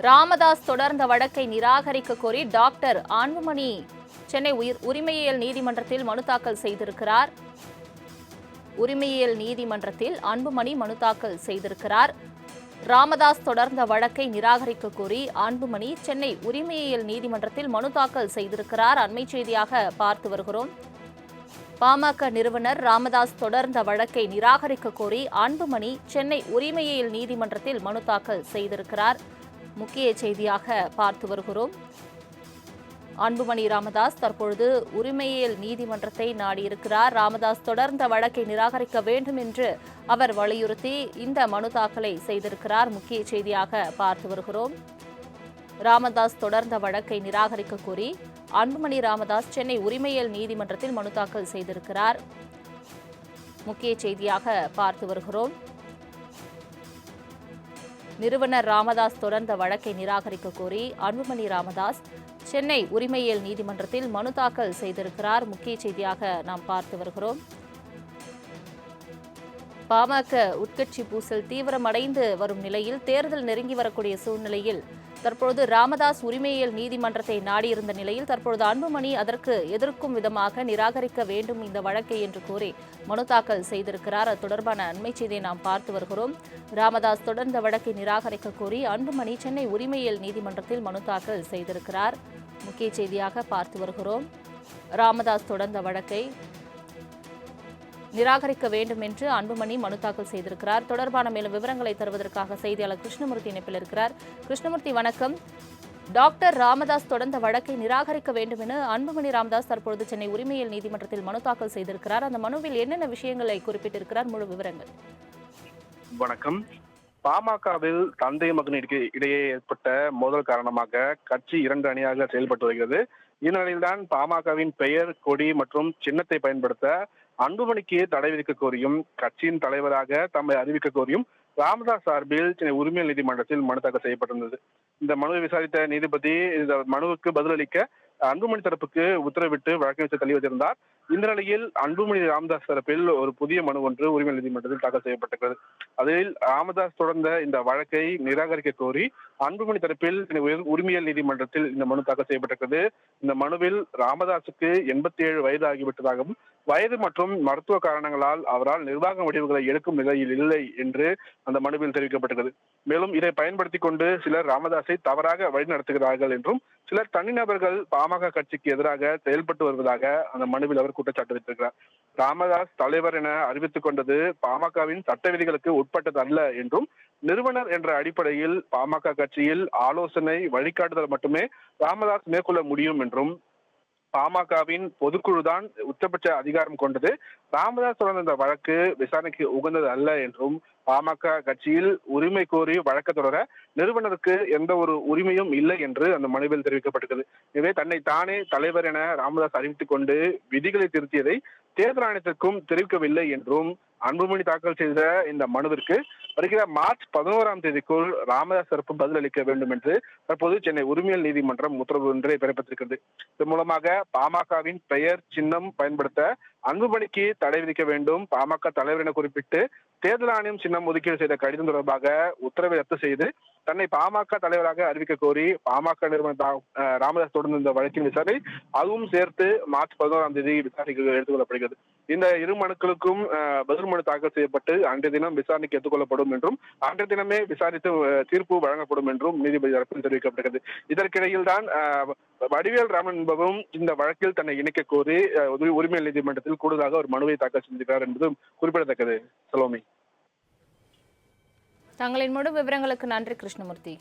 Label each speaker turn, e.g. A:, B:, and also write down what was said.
A: ராமதாஸ் தொடர்ந்த வழக்கை நிராகரிக்க கோரி டாக்டர் அன்புமணி சென்னை உரிமையியல் நீதிமன்றத்தில் மனு தாக்கல் செய்திருக்கிறார். உரிமையியல் நீதிமன்றத்தில் அன்புமணி மனு தாக்கல் செய்திருக்கிறார். ராமதாஸ் தொடர்ந்த வழக்கை நிராகரிக்க கோரி அன்புமணி சென்னை உரிமையியல் நீதிமன்றத்தில் மனு தாக்கல் செய்திருக்கிறார். அண்மை செய்தியாக பார்த்து வருகிறோம். பாமக நிறுவனர் ராமதாஸ் தொடர்ந்த வழக்கை நிராகரிக்க கோரி அன்புமணி சென்னை உரிமையியல் நீதிமன்றத்தில் மனு தாக்கல் செய்திருக்கிறார். முக்கிய செய்தியாக பார்த்து வருகிறோம். அன்புமணி ராமதாஸ் தற்பொழுது உரிமையியல் நீதிமன்றத்தை நாடியிருக்கிறார். ராமதாஸ் தொடர்ந்த வழக்கை நிராகரிக்க வேண்டும் என்று அவர் வலியுறுத்தி இந்த மனு தாக்கலை செய்திருக்கிறார். முக்கிய செய்தியாக பார்த்து வருகிறோம். ராமதாஸ் தொடர்ந்த வழக்கை நிராகரிக்க கோரி அன்புமணி ராமதாஸ் சென்னை உரிமையியல் நீதிமன்றத்தில் மனு தாக்கல் செய்திருக்கிறார். முக்கிய செய்தியாக பார்த்து வருகிறோம். நிறுவனர் ராமதாஸ் தொடர்ந்த வழக்கை நிராகரிக்க கோரி அன்புமணி ராமதாஸ் சென்னை உரிமையியல் நீதிமன்றத்தில் மனு தாக்கல் செய்திருக்கிறார். முக்கிய செய்தியாக நாம் பார்த்து வருகிறோம். பாமக உட்கட்சி பூசல் தீவிரமடைந்து வரும் நிலையில் தேர்தல் நெருங்கி வரக்கூடிய சூழ்நிலையில் தற்பொழுது ராமதாஸ் உரிமையியல் நீதிமன்றத்தை நாடியிருந்த நிலையில் தற்பொழுது அன்புமணி அதற்கு எதிர்க்கும் விதமாக நிராகரிக்க வேண்டும் இந்த வழக்கை என்று கூறி மனு தாக்கல் செய்திருக்கிறார். அது தொடர்பான அண்மை செய்தியை நாம் பார்த்து வருகிறோம். ராமதாஸ் தொடர்ந்த வழக்கை நிராகரிக்க கோரி அன்புமணி சென்னை உரிமையியல் நீதிமன்றத்தில் மனு தாக்கல் செய்திருக்கிறார். முக்கிய செய்தியாக பார்த்து வருகிறோம். ராமதாஸ் தொடர்ந்த வழக்கை நிராகரிக்க வேண்டும் என்று அன்புமணி மனு தாக்கல் செய்திருக்கிறார். தொடர்பான மேலும் விவரங்களை தருவதற்காக செய்தியாளர் கிருஷ்ணமூர்த்தி இணைப்பில் இருக்கிறார். கிருஷ்ணமூர்த்தி வணக்கம். டாக்டர் ராமதாஸ் தொடர்ந்த வழக்கை நிராகரிக்க வேண்டும் என அன்புமணி ராமதாஸ் தற்பொழுது சென்னை உரிமையியல் நீதிமன்றத்தில் மனு தாக்கல் செய்திருக்கிறார். அந்த மனுவில் என்னென்ன விஷயங்களை குறிப்பிட்டிருக்கிறார்? முழு விவரங்கள்.
B: வணக்கம். பாமகவில் தந்தை மகனிற்கு இடையே ஏற்பட்ட மோதல் காரணமாக கட்சி 2 அணியாக செயல்பட்டு வருகிறது. இந்நிலையில்தான் பாமகவின் பெயர், கொடி மற்றும் சின்னத்தை பயன்படுத்த அன்புமணிக்கு தடை விதிக்க கோரியும் கட்சியின் தலைவராக தம்மை அறிவிக்க கோரியும் ராமதாஸ் சார்பில் சென்னை உரிமையியல் நீதிமன்றத்தில் மனு தாக்கல் செய்யப்பட்டிருந்தது. இந்த மனுவை விசாரித்த நீதிபதி இந்த மனுவுக்கு பதிலளிக்க அன்புமணி தரப்புக்கு உத்தரவிட்டு வழக்கை தள்ளி வைத்திருந்தார். இந்த நிலையில் அன்புமணி ராமதாஸ் தரப்பில் ஒரு புதிய மனு ஒன்று உரிமையியல் நீதிமன்றத்தில் தாக்கல் செய்யப்பட்டிருக்கிறது. அதில் ராமதாஸ் தொடர்ந்த இந்த வழக்கை நிராகரிக்க கோரி அன்புமணி தரப்பில் உரிமையியல் நீதிமன்றத்தில் இந்த மனு தாக்கல் செய்யப்பட்டிருக்கிறது. இந்த மனுவில் ராமதாஸுக்கு 87 வயது ஆகிவிட்டதாகவும் வயது மற்றும் மருத்துவ காரணங்களால் அவரால் நிர்வாக முடிவுகளை எடுக்கும் நிலையில் இல்லை என்று அந்த மனுவில் தெரிவிக்கப்பட்டது. மேலும் இதை பயன்படுத்தி கொண்டு சிலர் ராமதாஸை தவறாக வழிநடத்துகிறார்கள் என்றும் சிலர் தனிநபர்கள் பாமக கட்சிக்கு எதிராக செயல்பட்டு வருவதாக அந்த மனுவில் அவர் குற்றச்சாட்டு வைத்திருக்கிறார். ராமதாஸ் தலைவர் என அறிவித்துக் கொண்டது பாமகவின் சட்ட விதிகளுக்கு உட்பட்டது அல்ல என்றும் நிறுவனர் என்ற அடிப்படையில் பாமக கட்சியில் ஆலோசனை வழிகாட்டுதல் மட்டுமே ராமதாஸ் மேற்கொள்ள முடியும் என்றும் பாமகவின் பொதுக்குழுதான் உச்சபட்ச அதிகாரம் கொண்டது, ராமதாஸ் தொடர்ந்த இந்த வழக்கு விசாரணைக்கு உகந்தது அல்ல என்றும் பாமக கட்சியில் உரிமை கோரி வழக்கு தொடர நிறுவனருக்கு எந்த ஒரு உரிமையும் இல்லை என்று அந்த மனுவில் தெரிவிக்கப்பட்டிருக்கிறது. எனவே தன்னை தானே தலைவர் என ராமதாஸ் அறிவித்துக் கொண்டு விதிகளை திருத்தியதை தேர்தல் ஆணையத்திற்கும் தெரிவிக்கவில்லை என்றும் அன்புமணி தாக்கல் செய்த இந்த மனுவிற்கு வருகிற மார்ச் 11ஆம் தேதிக்குள் ராமதாஸ் தரப்பு பதிலளிக்க வேண்டும் என்று தற்போது சென்னை உரிமையியல் நீதிமன்றம் உத்தரவு ஒன்றை பிறப்பித்திருக்கிறது. இதன் மூலமாக பாமகவின் பெயர், சின்னம் பயன்படுத்த அன்புமணிக்கு தடை விதிக்க வேண்டும், பாமக தலைவர் என குறிப்பிட்டு தேர்தல் ஆணையம் சின்னம் ஒதுக்கீடு செய்த கடிதம் தொடர்பாக உத்தரவை ரத்து செய்து தன்னை பாமக தலைவராக அறிவிக்க கோரி பாமக நிறுவனர் ராமதாஸ் தொடர்ந்து இந்த வழக்கின் விசாரணை அதுவும் சேர்த்து மார்ச் 11ஆம் தேதி விசாரணைக்கு எடுத்துக் கொள்ளப்படுகிறது. இந்த இரு மனுக்களுக்கும் பதில் மனு தாக்கல் செய்யப்பட்டு அன்றைய தினம் விசாரணைக்கு எடுத்துக்கொள்ளப்படும் என்றும் அன்றைய தினமே விசாரித்து தீர்ப்பு வழங்கப்படும் என்றும் நீதிபதி தரப்பில் தெரிவிக்கப்பட்டது. இதற்கிடையில் தான் வடிவேல் ராமன் என்பவரும் இந்த வழக்கில் தன்னை இணைக்க கோரி உரிமையியல் நீதிமன்றத்தில் கூடுதலாக ஒரு மனுவை தாக்கல் செய்திருக்கிறார் என்பதும் குறிப்பிடத்தக்கது. சலோமி,
A: தங்களின் முழு விவரங்களுக்கு நன்றி கிருஷ்ணமூர்த்தி.